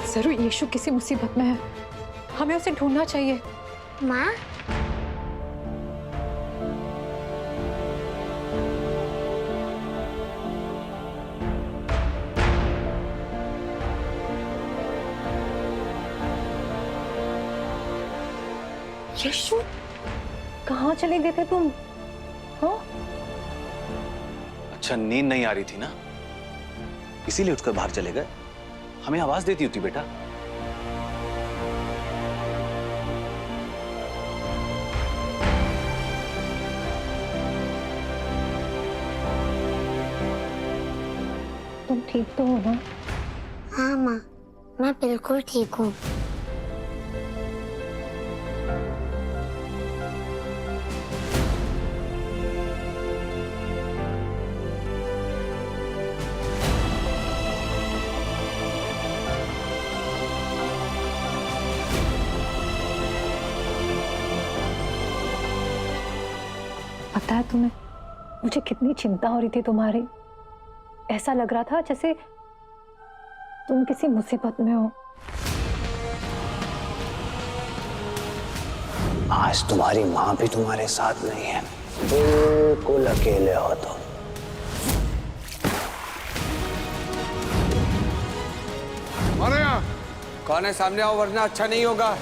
जरूर यीशु किसी मुसीबत में है, हमें उसे ढूंढना चाहिए। माँ, यीशु, कहाँ चले गए थे तुम? हाँ? अच्छा, नींद नहीं आ रही थी ना, इसीलिए उठकर बाहर चले गए। हमें आवाज देती होती बेटा। तुम ठीक तो हो ना? हाँ माँ, मैं बिल्कुल ठीक हूँ। पता है तुम्हें, मुझे कितनी चिंता हो रही थी तुम्हारी। ऐसा लग रहा था जैसे तुम किसी मुसीबत में हो। आज तुम्हारी माँ भी तुम्हारे साथ नहीं है, बिल्कुल अकेले हो तुम। कौन है? सामने आओ वरना अच्छा नहीं होगा।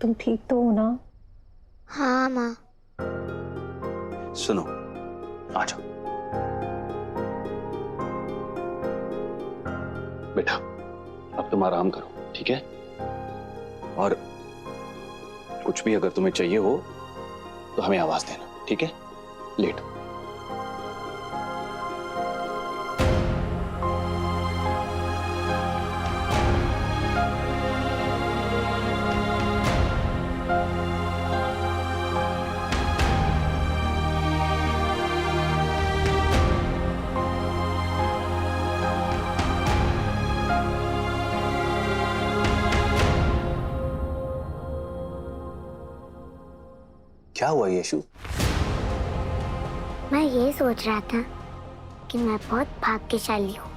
तुम ठीक तो हो ना? हाँ माँ। सुनो, आ जाओ बेटा, अब तुम आराम करो, ठीक है? और कुछ भी अगर तुम्हें चाहिए हो तो हमें आवाज देना, ठीक है? लेट। क्या हुआ यीशु? मैं ये सोच रहा था कि मैं बहुत भाग्यशाली हूँ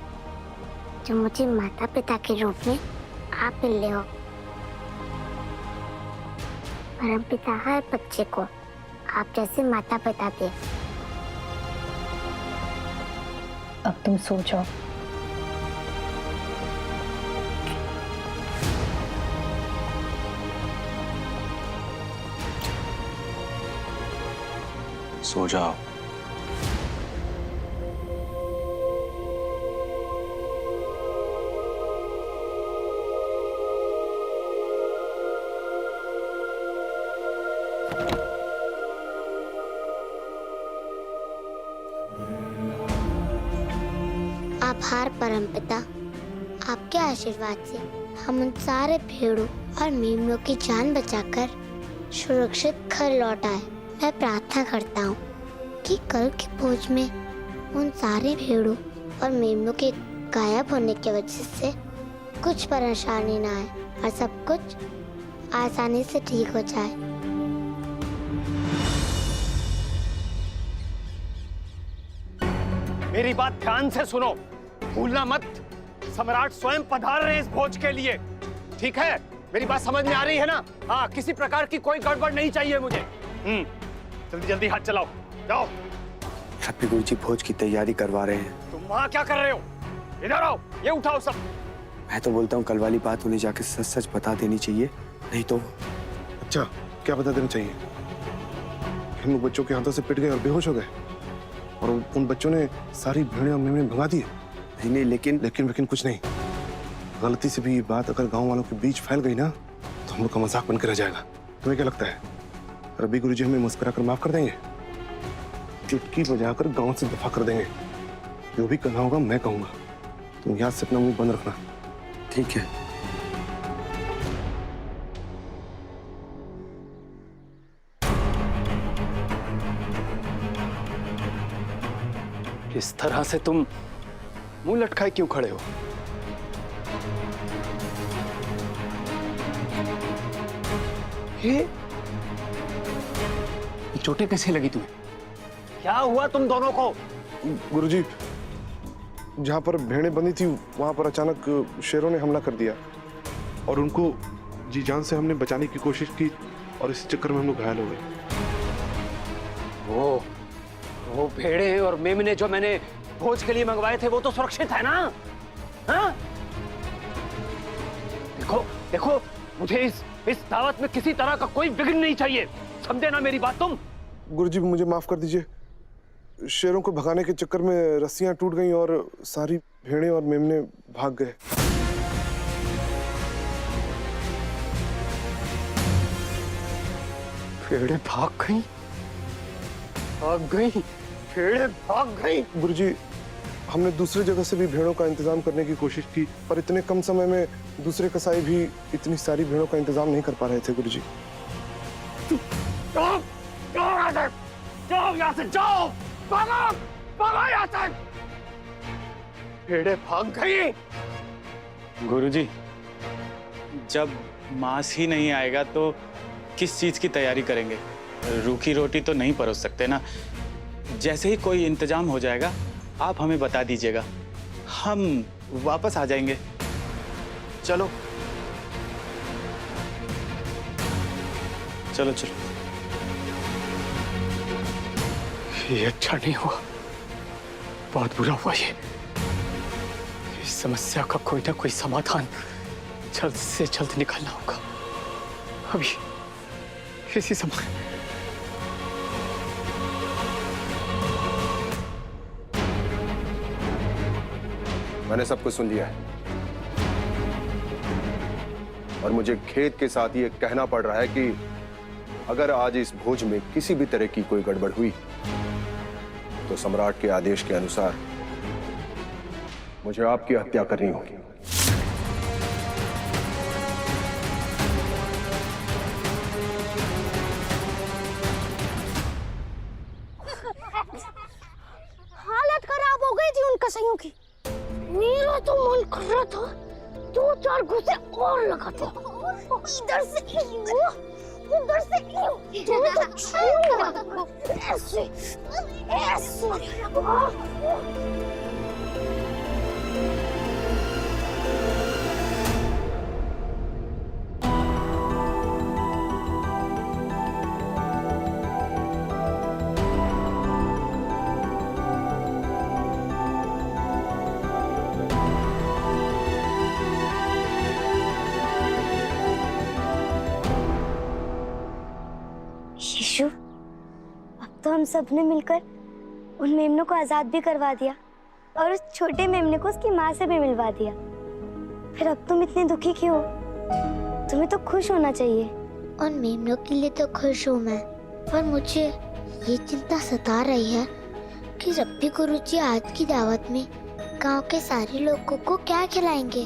जो मुझे माता पिता के रूप में आप मिले हो। परम पिता हर बच्चे को आप जैसे माता पिता दे। अब तुम सो जाओ। सो जाओ। आभार परमपिता, आपके आशीर्वाद से हम उन सारे भेड़ों और मेमनों की जान बचाकर सुरक्षित घर लौट आए। मैं प्रार्थना करता हूँ कि कल की भोज में उन सारे भेड़ों और मेमनों के गायब होने की वजह से कुछ परेशानी ना आए और सब कुछ आसानी से ठीक हो जाए। मेरी बात ध्यान से सुनो, भूलना मत, सम्राट स्वयं पधार रहे हैं इस भोज के लिए, ठीक है? मेरी बात समझ में आ रही है ना? हाँ, किसी प्रकार की कोई गड़बड़ नहीं चाहिए मुझे। जल्दी जल्दी हाथ चलाओ, जाओ। रब्बी गुरुजी भोज की तैयारी करवा रहे हैं। तुम वहाँ क्या कर रहे हो? इधर आओ, ये उठाओ सब। मैं तो बोलता हूँ कल वाली बात उन्हें जाके सच सच बता देनी चाहिए, नहीं तो। अच्छा, क्या बता देना चाहिए? हम लोग बच्चों के हाथों से पिट गए और बेहोश हो गए और उन बच्चों ने सारी भेड़ें और मेमने भगा दी। नहीं, लेकिन कुछ नहीं। गलती से भी ये बात अगर गांव वालों के बीच फैल गई ना तो हम लोग का मजाक बनकर रह जाएगा। तुम्हें क्या लगता है रब्बी गुरुजी हमें मुस्कुरा कर माफ कर देंगे? चुटकी बजाकर गांव से दफा कर देंगे। जो भी करना होगा मैं कहूंगा, तुम याद से अपना मुंह बंद रखना। ठीक है। इस तरह से तुम मुंह लटकाए क्यों खड़े हो? ये चोटें कैसे लगी तुम्हें? क्या हुआ तुम दोनों को? गुरुजी, जहाँ पर भेड़ें बंधी थी वहां पर अचानक शेरों ने हमला कर दिया और उनको जी जान से हमने बचाने की कोशिश की और इस चक्कर में हम लोग घायल हो गए। वो भेड़े और मेमने जो मैंने भोज के लिए मंगवाए थे वो तो सुरक्षित है ना? हाँ? देखो देखो, मुझे इस दावत में किसी तरह का कोई विघ्न नहीं चाहिए, समझे ना मेरी बात तुम? गुरुजी मुझे माफ कर दीजिए, शेरों को भगाने के चक्कर में रस्सियां टूट गईं और सारी भेड़ें और मेमने भाग गए। भेड़े भाग गई? भेड़े भाग गई? गुरुजी हमने दूसरी जगह से भी भेड़ों का इंतजाम करने की कोशिश की, पर इतने कम समय में दूसरे कसाई भी इतनी सारी भेड़ों का इंतजाम नहीं कर पा रहे थे गुरुजी। जाओ यहाँ से, जाओ, भागो, भागो यहाँ से। भेड़े भाग गई। गुरुजी, जब मांस ही नहीं आएगा तो किस चीज की तैयारी करेंगे? रूखी रोटी तो नहीं परोस सकते ना। जैसे ही कोई इंतजाम हो जाएगा आप हमें बता दीजिएगा, हम वापस आ जाएंगे। चलो चलो चलो। ये अच्छा नहीं हुआ, बहुत बुरा हुआ ये। इस समस्या का कोई ना कोई समाधान जल्द से जल्द निकालना होगा, अभी इसी समय। मैंने सब कुछ सुन लिया है और मुझे खेद के साथ ये कहना पड़ रहा है कि अगर आज इस भोज में किसी भी तरह की कोई गड़बड़ हुई तो सम्राट के आदेश के अनुसार मुझे आपकी हत्या करनी होगी। हालत खराब हो गई थी उन कसाईयों की। मेरा तो मन कर रहा था 2-4 घुसे और लगा दो। इधर से यूं, उधर से यूं, तो छूंगा ऐसे ऐसे। यीशु, अब तो हम सब ने मिलकर उन मेमनों को आजाद भी करवा दिया और उस छोटे मेमने को उसकी माँ से भी मिलवा दिया। फिर अब तुम इतने दुखी क्यों हो? तुम्हें तो खुश होना चाहिए। उन मेमनों के लिए तो खुश हूँ मैं, पर मुझे ये चिंता सता रही है कि रब्बी गुरुजी आज की दावत में गांव के सारे लोगों को क्या खिलाएंगे।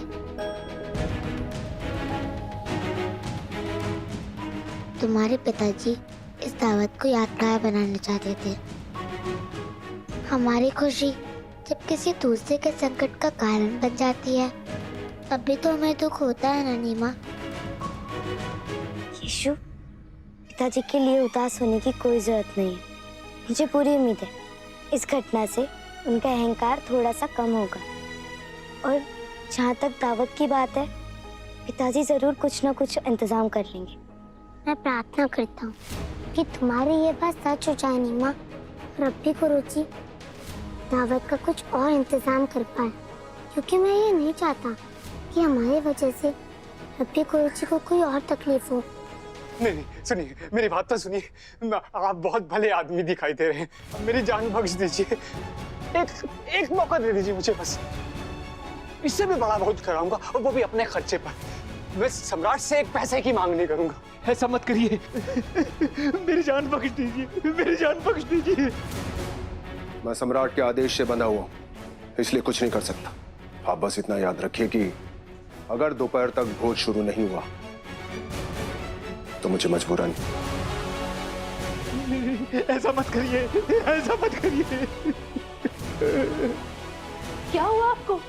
तुम्हारे पिताजी इस दावत को यादगार बनाना चाहते थे। हमारी खुशी जब किसी दूसरे के संकट का कारण बन जाती है तब भी तो हमें दुख होता है ना नीमा। यीशु, पिताजी के लिए उदास होने की कोई जरूरत नहीं है। मुझे पूरी उम्मीद है इस घटना से उनका अहंकार थोड़ा सा कम होगा। और जहाँ तक दावत की बात है, पिताजी जरूर कुछ ना कुछ इंतजाम कर लेंगे। मैं प्रार्थना करता हूँ कि तुम्हारी ये बात सच हो जाए नीमा। रब्बी गुरुजी दावत का कुछ और इंतजाम कर पाए, क्योंकि मैं ये नहीं चाहता कि हमारे वजह से रब्बी गुरुजी को कोई और तकलीफ हो। नहीं, सुनिए, मेरी बात तो सुनिए। आप बहुत भले आदमी दिखाई दे रहे हैं, मेरी जान बख्श दीजिए। एक मौका दे दीजिए मुझे बस। इससे भी बड़ा बहुत कराऊंगा, और वो भी अपने खर्चे पर। मैं सम्राट से एक पैसे की मांग नहीं करूंगा। ऐसा मत करिए। मेरी जान बख्श दीजिए, मेरी जान बख्श दीजिए। मैं सम्राट के आदेश से बंधा हुआ हूं, इसलिए कुछ नहीं कर सकता। आप बस इतना याद रखिए कि अगर दोपहर तक भोज शुरू नहीं हुआ तो मुझे मजबूरन। ऐसा मत करिए, ऐसा मत करिए। क्या हुआ आपको?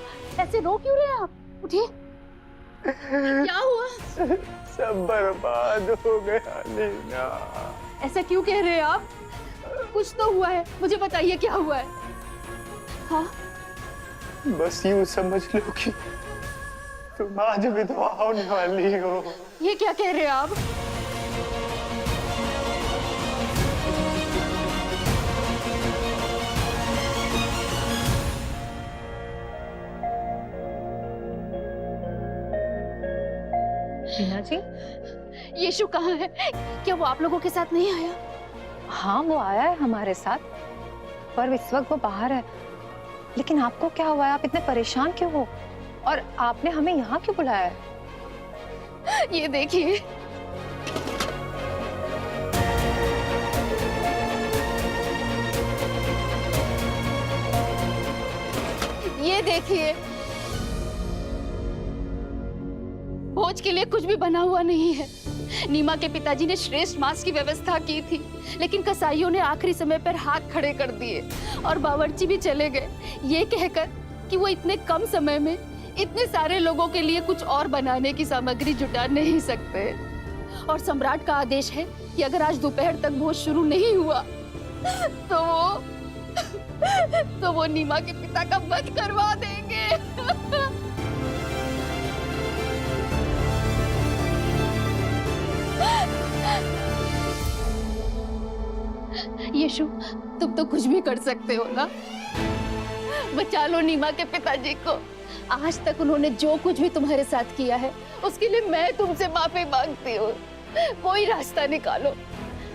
ऐसे रो क्यों रहे हैं आप? उठिए। क्या हुआ? सब बर्बाद हो गया नीना। ऐसा क्यों कह रहे हैं आप? कुछ तो हुआ है, मुझे बताइए क्या हुआ है। हाँ, बस यूं समझ लो कि तुम आज विधवा होने वाली हो। ये क्या कह रहे हैं आप? टीना जी, यीशु कहाँ है? क्या वो आप लोगों के साथ नहीं आया? हाँ वो आया है हमारे साथ, पर इस वक्त वो बाहर है। लेकिन आपको क्या हुआ है? आप इतने परेशान क्यों हो? और आपने हमें यहाँ क्यों बुलाया है? ये देखिए, ये देखिए, भोज के लिए कुछ भी बना हुआ नहीं है। नीमा के पिताजी ने श्रेष्ठ मांस की व्यवस्था की थी, लेकिन कसाईयों ने आखिरी समय पर हाथ खड़े कर दिए और बावर्ची भी चले गए, ये कहकर कि वो इतने कम समय में इतने सारे लोगों के लिए कुछ और बनाने की सामग्री जुटा नहीं सकते। और सम्राट का आदेश है कि अगर आज दोपहर तक भोज शुरू नहीं हुआ तो वो नीमा के पिता का वध करवा देंगे। यीशु, तुम तो कुछ भी कर सकते हो ना? बचा लो नीमा के पिताजी को। आज तक उन्होंने जो कुछ भी तुम्हारे साथ किया है, उसके लिए मैं तुमसे माफी मांगती हूँ। कोई रास्ता निकालो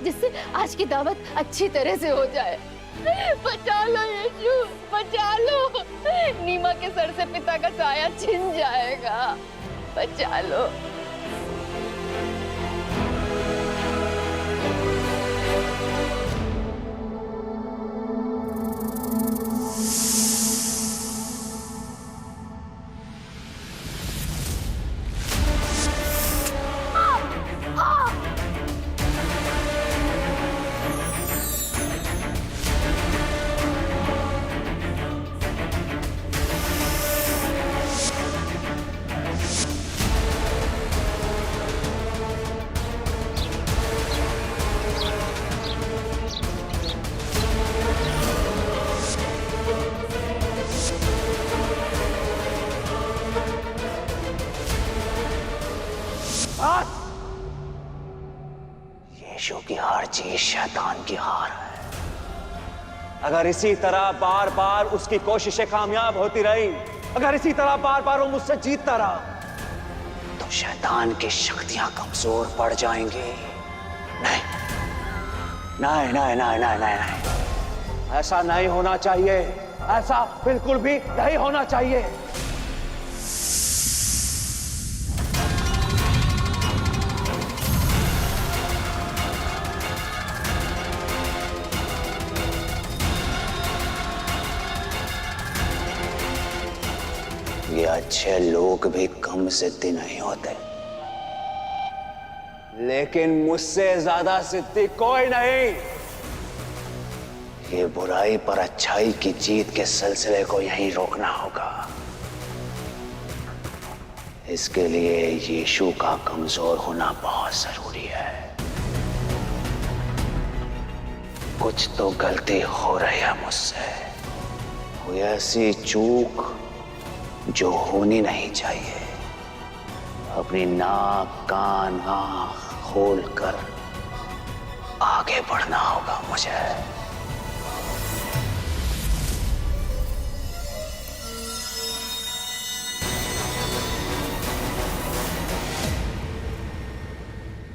जिससे आज की दावत अच्छी तरह से हो जाए। बचा लो यीशु, बचा लो। नीमा के सर से पिता का साया छिन जाएगा। बचा लो। यीशु की हर चीज शैतान की हार है। अगर इसी तरह बार बार उसकी कोशिशें कामयाब होती रही, अगर इसी तरह बार बार वो मुझसे जीतता रहा, तो शैतान की शक्तियां कमजोर पड़ जाएंगी। नहीं नहीं नहीं नहीं नहीं नहीं, नहीं। ऐसा नहीं होना चाहिए, ऐसा बिल्कुल भी नहीं होना चाहिए। ये अच्छे लोग भी कम सिद्धि नहीं होते, लेकिन मुझसे ज्यादा सिद्धि कोई नहीं। ये बुराई पर अच्छाई की जीत के सिलसिले को यहीं रोकना होगा। इसके लिए यीशु का कमजोर होना बहुत जरूरी है। कुछ तो गलती हो रही है मुझसे, कोई ऐसी चूक जो होनी नहीं चाहिए। अपनी नाक कान आंख खोल कर आगे बढ़ना होगा मुझे।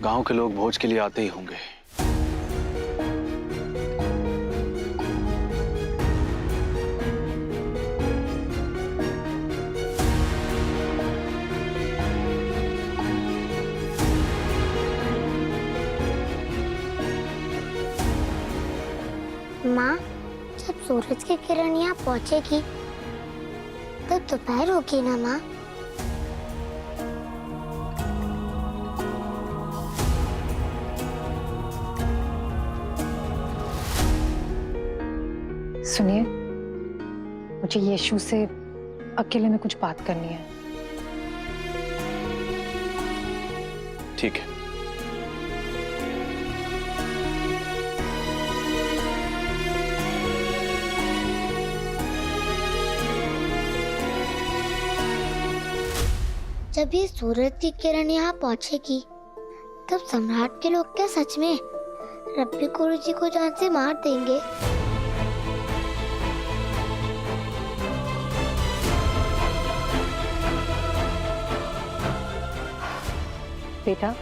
गांव के लोग भोज के लिए आते ही होंगे। माँ, जब सूरज की किरण यहाँ पहुँचेगी तो दोपहर होगी ना माँ? सुनिए, मुझे यीशु से अकेले में कुछ बात करनी है। ठीक है। जब ये सूरज की किरण यहाँ पहुँचेगी तब सम्राट के लोग क्या सच में रब्बी गुरुजी को जान से मार देंगे? बेटा,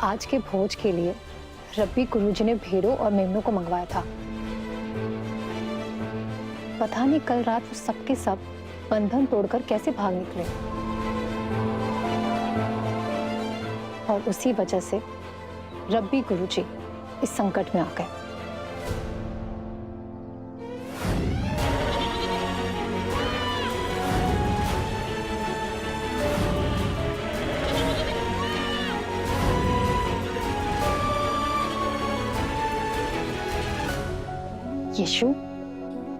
आज के भोज के लिए रब्बी गुरुजी ने भेड़ों और मेमनों को मंगवाया था। पता नहीं कल रात वो सबके सब बंधन तोड़कर कैसे भाग निकले, और उसी वजह से रब्बी गुरुजी इस संकट में आ गए। यीशु,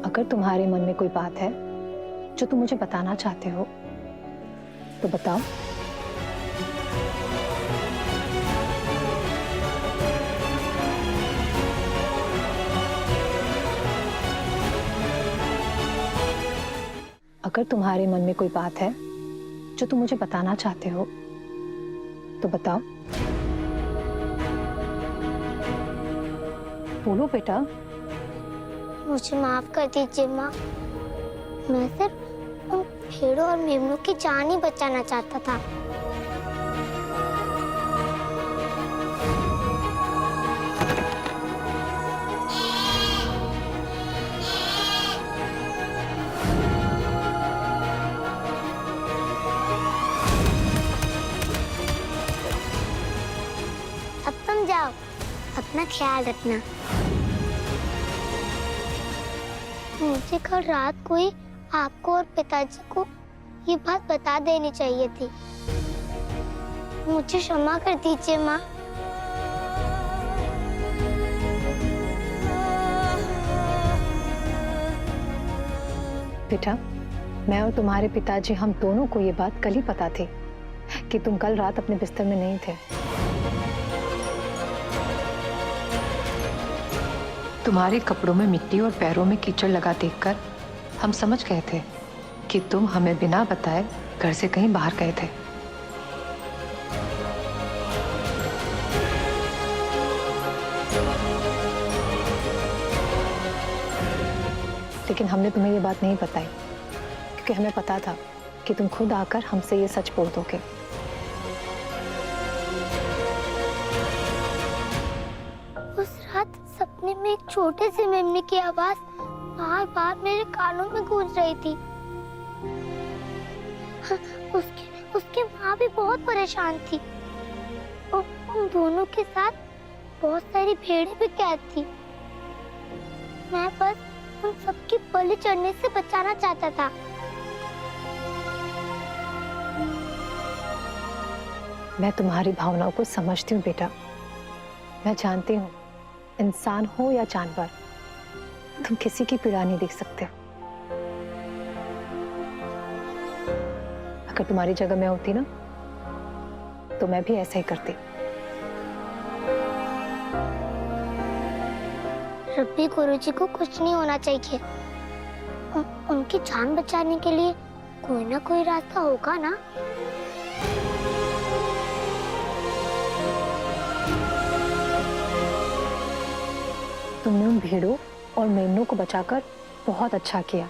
अगर तुम्हारे मन में कोई बात है जो तुम मुझे बताना चाहते हो तो बताओ। अगर तुम्हारे मन में कोई बात है जो तुम मुझे बताना चाहते हो तो बताओ। बोलो बेटा। मुझे माफ कर दीजिए माँ, मैं सिर्फ उन भेड़ों और मेमनों की जान ही बचाना चाहता था। अब तुम जाओ, अपना ख्याल रखना। मुझे कल रात को ही आपको और पिताजी को ये बात बता देनी चाहिए थी। मुझे क्षमा कर दीजिए माँ। बेटा, मैं और तुम्हारे पिताजी हम दोनों को ये बात कल ही पता थी कि तुम कल रात अपने बिस्तर में नहीं थे। तुम्हारे कपड़ों में मिट्टी और पैरों में कीचड़ लगा देखकर हम समझ गए थे कि तुम हमें बिना बताए घर से कहीं बाहर गए थे। लेकिन हमने तुम्हें ये बात नहीं बताई क्योंकि हमें पता था कि तुम खुद आकर हमसे ये सच बोल दोगे। उस रात सपने में एक छोटे से मेमने की आवाज बार बार मेरे कानों में गूंज रही थी। उसकी माँ भी बहुत परेशान थी और उन दोनों के साथ बहुत सारी भेड़ें भी कैद थी। मैं बस उन सबकी बलि चढ़ने से बचाना चाहता था। मैं तुम्हारी भावनाओं को समझती हूँ बेटा। मैं जानती हूँ इंसान हो या जानवर, तुम किसी की पीड़ा नहीं देख सकते हो। अगर तुम्हारी जगह मैं होती ना तो मैं भी ऐसा ही करती। रब्बी गुरुजी को कुछ नहीं होना चाहिए। उनकी जान बचाने के लिए कोई ना कोई रास्ता होगा ना। तुमने उन भेड़ों और मेमनों को बचाकर बहुत अच्छा किया,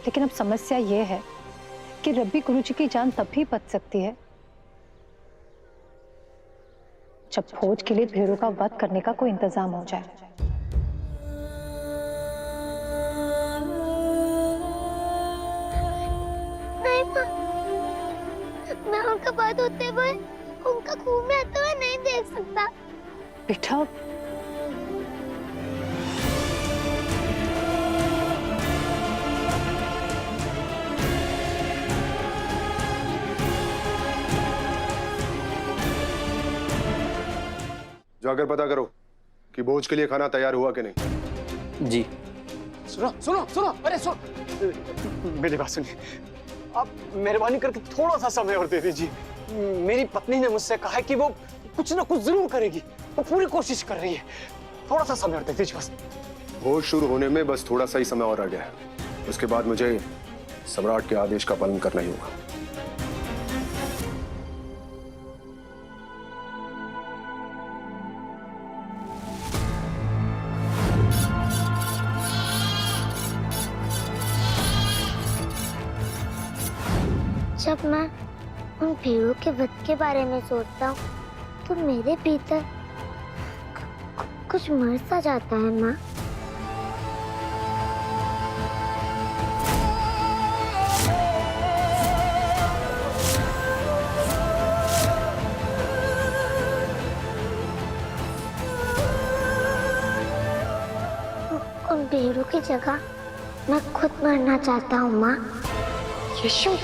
लेकिन अब समस्या ये है कि रब्बी गुरुजी की जान तब भी बच सकती है जब भोज के लिए भेड़ों का वध करने का कोई इंतजाम हो जाए। नहीं माँ, मैं उनका वध होते हुए, उनका खून रहते हुए नहीं देख सकता। बेटा, जाकर पता करो कि भोज के लिए खाना तैयार हुआ कि नहीं। जी। सुनो सुनो सुनो, अरे सुनो, मेरी बात सुनिए। आप मेहरबानी करके थोड़ा सा समय और दे दीजिए। मेरी पत्नी ने मुझसे कहा है कि वो कुछ ना कुछ जरूर करेगी, वो पूरी कोशिश कर रही है। थोड़ा सा समय और दे दीजिए बस। भोज शुरू होने में बस थोड़ा सा ही समय और रह गया है। उसके बाद मुझे सम्राट के आदेश का पालन करना ही होगा। जब मैं उन भेड़ों के वध के बारे में सोचता हूँ तो मेरे भीतर कुछ मर सा जाता है माँ। उन भेड़ों की जगह मैं खुद मरना चाहता हूँ माँ। यशु